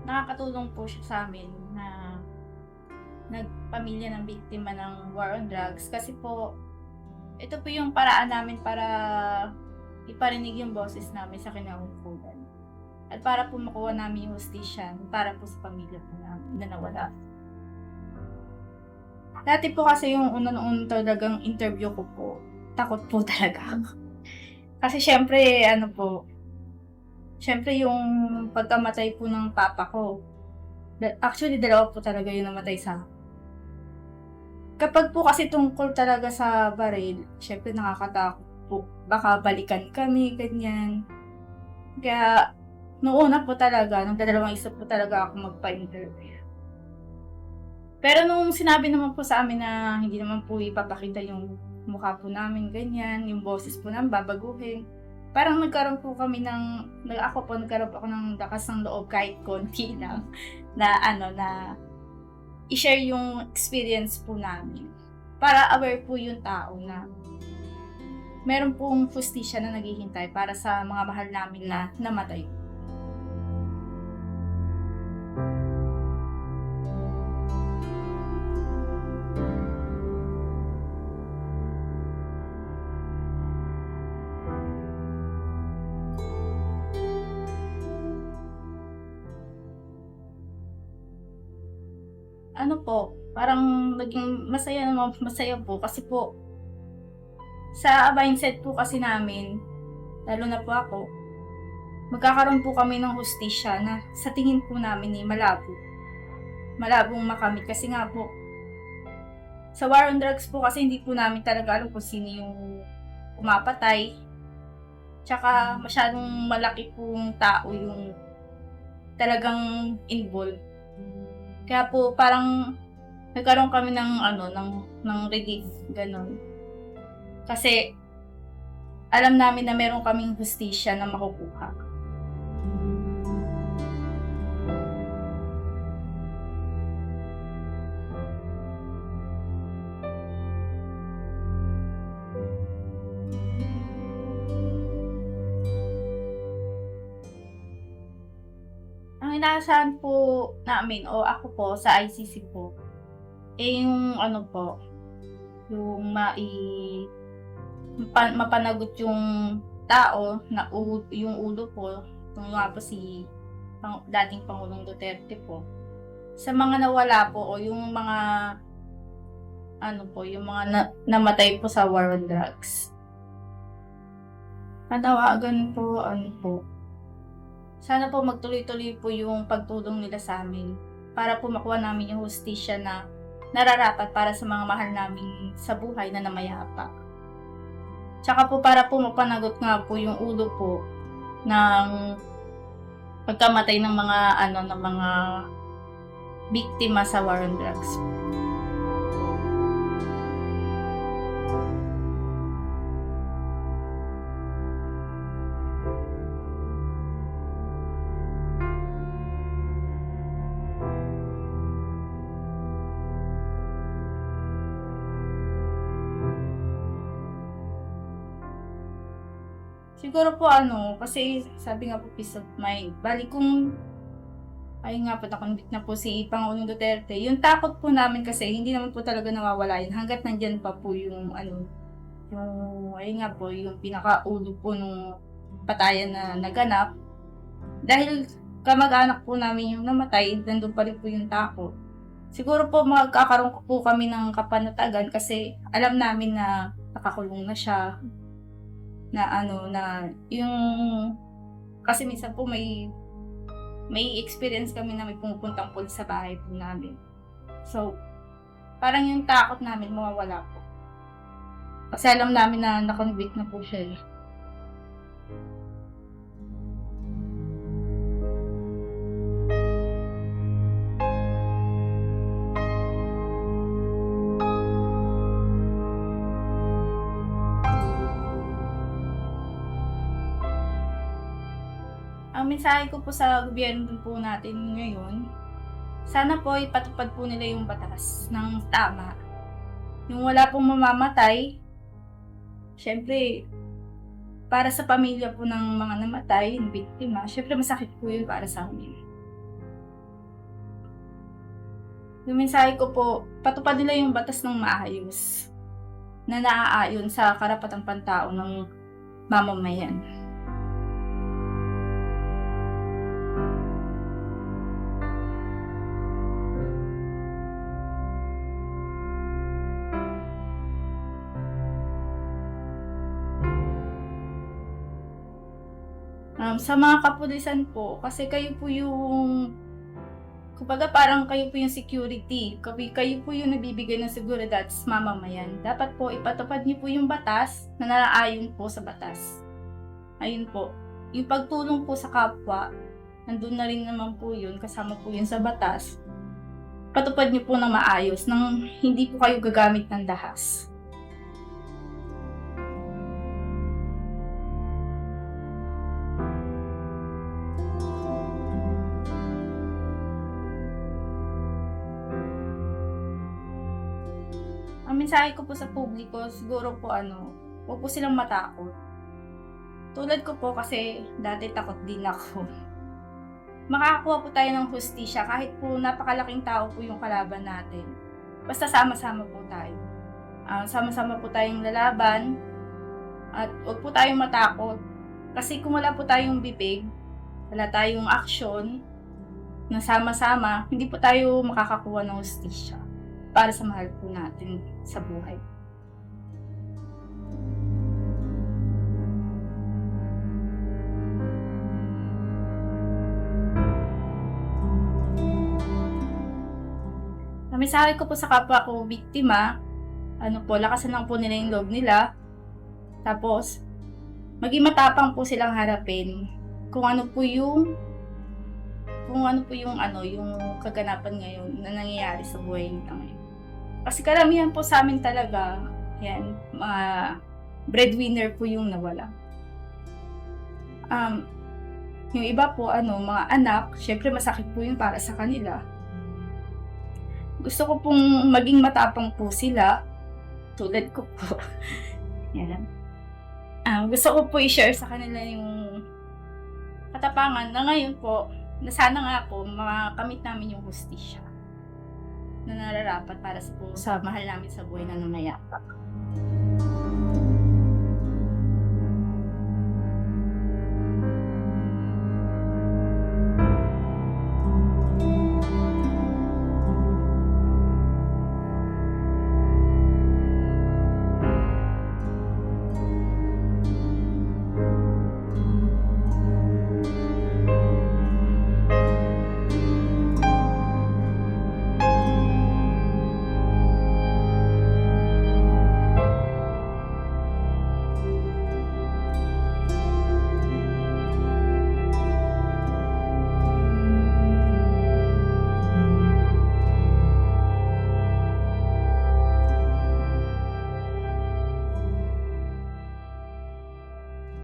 nakakatulong po siya sa'min na nagpamilya ng biktima ng war on drugs kasi po ito po yung paraan namin para iparinig yung boses namin sa kinaukulan at para po makuha namin yung hustisya para po sa pamilya po namin na nawala. Dati po kasi yung una-una talagang interview ko po, takot po talaga. Kasi siyempre yung pagkamatay po ng papa ko, actually dalawa po talaga yung namatay sa kapag po kasi tungkol talaga sa baril, siyempre nakakatakot po. Baka balikan kami, ganyan. Kaya, noong una po talaga, nagdadalawang isip po talaga ako magpa-interview. Pero nung sinabi naman po sa amin na hindi naman po ipapakita yung mukha po namin, ganyan, yung boses po namin babaguhin, parang nagkaroon po ng lakas ng loob kahit konti lang na i-share yung experience po namin. Para aware po yung tao na meron pong hustisya na naghihintay para sa mga mahal namin na namatay. Ano po, parang naging masaya po kasi po sa mindset po kasi namin, lalo na po ako, magkakaroon po kami ng hustisya na sa tingin po namin malabo. Malabong makamit kasi nga po, sa war on drugs po kasi hindi po namin talaga alam kung sino yung pumapatay. Tsaka masyadong malaki pong tao yung talagang involved. Kaya po parang nagkaroon kami ng relief, gano'n. Kasi alam namin na meron kaming hustisya na makukuha. Ang inaasahan po namin o ako po sa ICC po, yung yung mapanagot yung tao na yung ulo po, yung nga po si dating Pangulong Duterte po. Sa mga nawala po o yung mga yung mga namatay po sa war on drugs. Panawagan po, sana po magtuloy-tuloy po yung pagtulong nila sa amin para po makuha namin yung hustisya na nararapat para sa mga mahal namin sa buhay na namayapa. Tsaka po para po mapanagot nga po yung ulo po ng pagkamatay ng mga biktima sa war on drugs. Siguro po kasi sabi nga po peace of mind. Bali kung nakonvict na po si Pangulong Duterte, yung takot po namin kasi hindi naman po talaga nawawala yun hangga't nandyan pa po yung yung pinakaulo po nung patayan na naganap. Dahil kamag-anak po namin yung namatay, nandun pa rin po yung takot. Siguro po magkakaroon po kami ng kapanatagan kasi alam namin na nakakulong na siya. Kasi minsan po may experience kami na may pumupuntang pulis sa bahay po namin. So, parang yung takot namin mawawala po. Kasi alam namin na nakonvict na po siya. Ang mensahe ko po sa gobyerno po natin ngayon, sana po ipatupad po nila yung batas ng tama. Yung wala pong mamamatay, syempre, para sa pamilya po ng mga namatay, yung biktima, syempre masakit po yun para sa amin. Yung mensahe ko po, patupad nila yung batas ng maayos na naaayon sa karapatang pantao ng mamamayan. Sa mga kapulisan po, kasi kayo po yung, kumbaga parang kayo po yung security, kayo po yung nabibigay ng seguridad sa mamamayan. Dapat po ipatupad niyo po yung batas na naaayon po sa batas. Ayun po, yung pagtulong po sa kapwa, nandun na rin naman po yun, kasama po yun sa batas. Patupad niyo po ng maayos, nang hindi po kayo gagamit ng dahas. Ang mensahe ko po sa publiko, siguro po huwag po silang matakot. Tulad ko po kasi dati takot din ako. Makakakuha po tayo ng hustisya kahit po napakalaking tao po yung kalaban natin. Basta sama-sama po tayo. Sama-sama po tayong lalaban at huwag po tayong matakot. Kasi kung wala po tayong bibig, wala tayong aksyon na sama-sama, hindi po tayo makakakuha ng hustisya para sa mahal po natin sa buhay. Ang mensahe ko po sa kapwa ko biktima, lakasan lang po nila yung loob nila. Tapos, maging matapang po silang harapin kung ano po yung yung kaganapan ngayon na nangyayari sa buhay nila ngayon. Kasi karamihan po sa amin talaga, yan, mga breadwinner po yung nawala. Yung iba po, mga anak, syempre masakit po yun para sa kanila. Gusto ko pong maging matapang po sila, tulad ko po. Yan. Gusto ko po i-share sa kanila yung katapangan na ngayon po, na sana nga po makamit namin yung hustisya na nararapat para sa mahal namin sa buhay na nangyayari.